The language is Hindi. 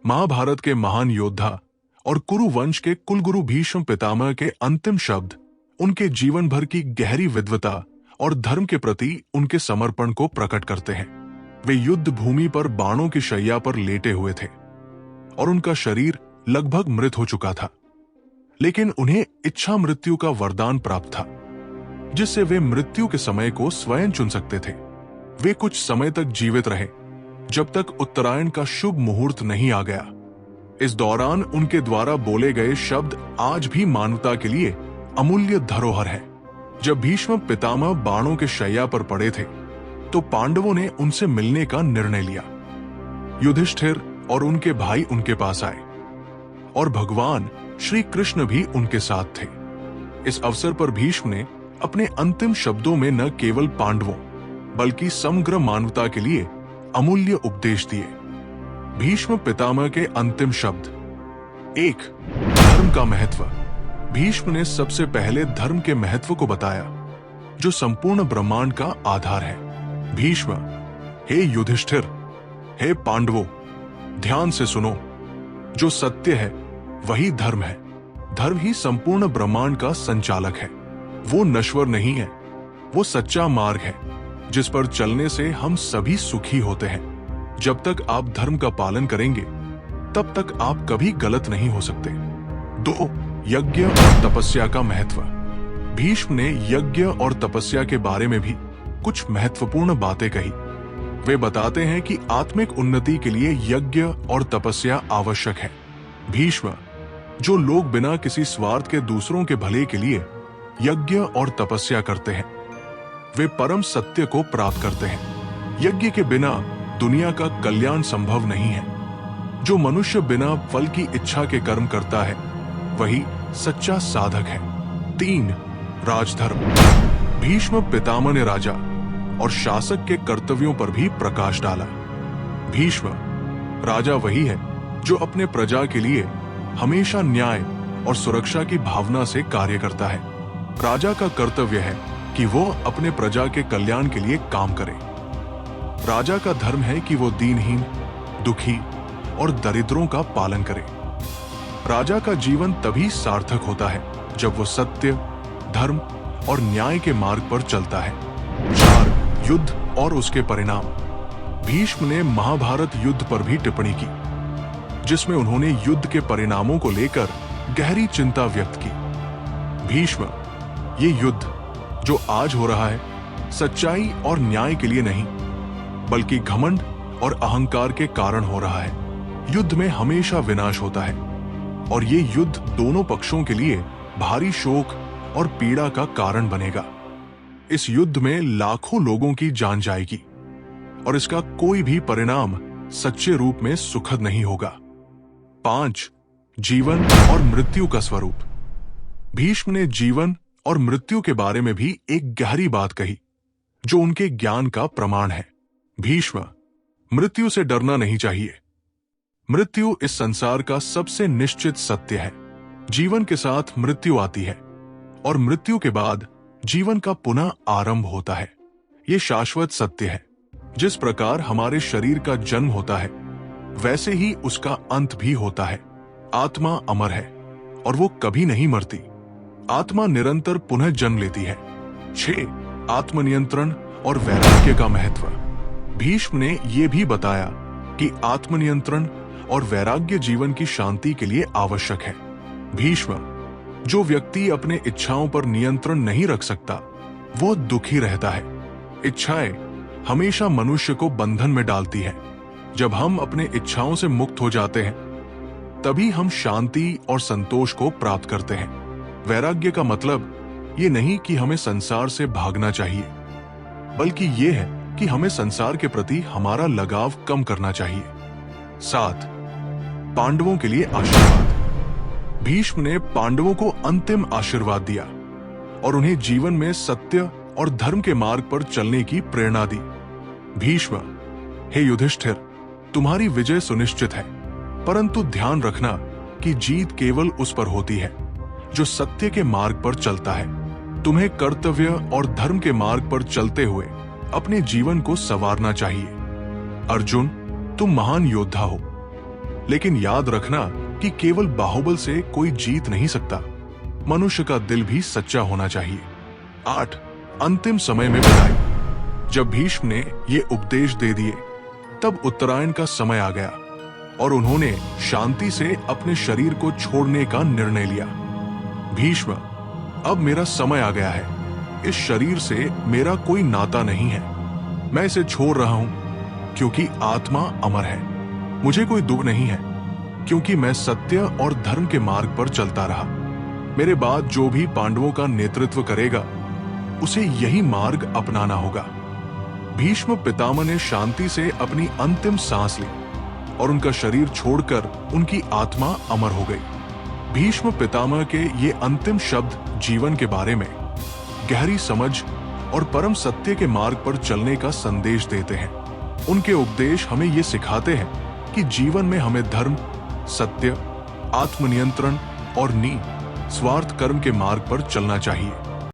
महाभारत के महान योद्धा और कुरु वंश के कुलगुरु भीष्म पितामह के अंतिम शब्द उनके जीवन भर की गहरी विद्वता और धर्म के प्रति उनके समर्पण को प्रकट करते हैं। वे युद्ध भूमि पर बाणों की शैया पर लेटे हुए थे और उनका शरीर लगभग मृत हो चुका था, लेकिन उन्हें इच्छा मृत्यु का वरदान प्राप्त था, जिससे वे मृत्यु के समय को स्वयं चुन सकते थे। वे कुछ समय तक जीवित रहे, जब तक उत्तरायण का शुभ मुहूर्त नहीं आ गया। इस दौरान उनके द्वारा बोले गए शब्द आज भी मानवता के लिए अमूल्य धरोहर है। जब भीष्म पितामह बाणों के शैया पर पड़े थे, तो पांडवों ने उनसे मिलने का निर्णय लिया। युधिष्ठिर और उनके भाई उनके पास आए और भगवान श्री कृष्ण भी उनके साथ थे। इस अवसर पर भीष्म ने अपने अंतिम शब्दों में न केवल पांडवों बल्कि समग्र मानवता के लिए अमूल्य उपदेश दिए। भीष्म पितामह के अंतिम शब्द। 1. धर्म का महत्व। भीष्म ने सबसे पहले धर्म के महत्व को बताया, जो संपूर्ण ब्रह्मांड का आधार है। भीष्म, हे युधिष्ठिर, हे पांडवों, ध्यान से सुनो। जो सत्य है वही धर्म है। धर्म ही संपूर्ण ब्रह्मांड का संचालक है। वो नश्वर नहीं है, वो सच्चा मार्ग है जिस पर चलने से हम सभी सुखी होते हैं। जब तक आप धर्म का पालन करेंगे, तब तक आप कभी गलत नहीं हो सकते। 2. यज्ञ और तपस्या का महत्व। भीष्म ने यज्ञ और तपस्या के बारे में भी कुछ महत्वपूर्ण बातें कही। वे बताते हैं कि आत्मिक उन्नति के लिए यज्ञ और तपस्या आवश्यक है। भीष्म, जो लोग बिना किसी स्वार्थ के दूसरों के भले के लिए यज्ञ और तपस्या करते हैं, वे परम सत्य को प्राप्त करते हैं। यज्ञ के बिना दुनिया का कल्याण संभव नहीं है। जो मनुष्य बिना फल की इच्छा के कर्म करता है, वही सच्चा साधक है। 3. राजधर्म। भीष्म पितामह ने राजा और शासक के कर्तव्यों पर भी प्रकाश डाला। भीष्म, राजा वही है जो अपने प्रजा के लिए हमेशा न्याय और सुरक्षा की भावना से कार्य करता है। राजा का कर्तव्य है कि वो अपने प्रजा के कल्याण के लिए काम करे। राजा का धर्म है कि वो दीनहीन, दुखी और दरिद्रों का पालन करे। राजा का जीवन तभी सार्थक होता है जब वो सत्य, धर्म और न्याय के मार्ग पर चलता है। 4. युद्ध और उसके परिणाम। भीष्म ने महाभारत युद्ध पर भी टिप्पणी की, जिसमें उन्होंने युद्ध के परिणामों को लेकर गहरी चिंता व्यक्त की। भीष्म, ये युद्ध जो आज हो रहा है, सच्चाई और न्याय के लिए नहीं, बल्कि घमंड और अहंकार के कारण हो रहा है। युद्ध में हमेशा विनाश होता है और ये युद्ध दोनों पक्षों के लिए भारी शोक और पीड़ा का कारण बनेगा। इस युद्ध में लाखों लोगों की जान जाएगी और इसका कोई भी परिणाम सच्चे रूप में सुखद नहीं होगा। 5. जीवन और मृत्यु का स्वरूप। भीष्म ने जीवन और मृत्यु के बारे में भी एक गहरी बात कही, जो उनके ज्ञान का प्रमाण है। भीष्म, मृत्यु से डरना नहीं चाहिए। मृत्यु इस संसार का सबसे निश्चित सत्य है। जीवन के साथ मृत्यु आती है और मृत्यु के बाद जीवन का पुनः आरंभ होता है। ये शाश्वत सत्य है। जिस प्रकार हमारे शरीर का जन्म होता है, वैसे ही उसका अंत भी होता है। आत्मा अमर है और वो कभी नहीं मरती। आत्मा निरंतर पुनः जन्म लेती है। 6. आत्मनियंत्रण और वैराग्य का महत्व। भीष्म ने यह भी बताया कि आत्मनियंत्रण और वैराग्य जीवन की शांति के लिए आवश्यक है। भीष्म, जो व्यक्ति अपने इच्छाओं पर नियंत्रण नहीं रख सकता, वो दुखी रहता है। इच्छाएं हमेशा मनुष्य को बंधन में डालती है। जब हम अपने इच्छाओं से मुक्त हो जाते हैं, तभी हम शांति और संतोष को प्राप्त करते हैं। वैराग्य का मतलब ये नहीं कि हमें संसार से भागना चाहिए, बल्कि ये है कि हमें संसार के प्रति हमारा लगाव कम करना चाहिए। 7. पांडवों के लिए आशीर्वाद। भीष्म ने पांडवों को अंतिम आशीर्वाद दिया और उन्हें जीवन में सत्य और धर्म के मार्ग पर चलने की प्रेरणा दी। भीष्म, हे युधिष्ठिर, तुम्हारी विजय सुनिश्चित है, परंतु ध्यान रखना कि जीत केवल उस पर होती है जो सत्य के मार्ग पर चलता है। तुम्हें कर्तव्य और धर्म के मार्ग पर चलते हुए अपने जीवन को संवारना चाहिए। अर्जुन, तुम महान योद्धा हो लेकिन याद रखना कि केवल बाहुबल से कोई जीत नहीं सकता। मनुष्य का दिल भी सच्चा होना चाहिए। 8. अंतिम समय में बधाई। जब भीष्म ने ये उपदेश दे दिए तब उत्तरायण का समय आ गया और उन्होंने शांति से अपने शरीर को छोड़ने का निर्णय लिया। भीष्म, अब मेरा समय आ गया है। इस शरीर से मेरा कोई नाता नहीं है। मैं इसे छोड़ रहा हूं क्योंकि आत्मा अमर है। मुझे कोई दुख नहीं है क्योंकि मैं सत्य और धर्म के मार्ग पर चलता रहा। मेरे बाद जो भी पांडवों का नेतृत्व करेगा उसे यही मार्ग अपनाना होगा। भीष्म पितामह ने शांति से अपनी अंतिम सांस ली और उनका शरीर छोड़कर उनकी आत्मा अमर हो गई। भीष्म पितामह के ये अंतिम शब्द जीवन के बारे में गहरी समझ और परम सत्य के मार्ग पर चलने का संदेश देते हैं। उनके उपदेश हमें ये सिखाते हैं कि जीवन में हमें धर्म, सत्य, आत्मनियंत्रण और निस्वार्थ कर्म के मार्ग पर चलना चाहिए।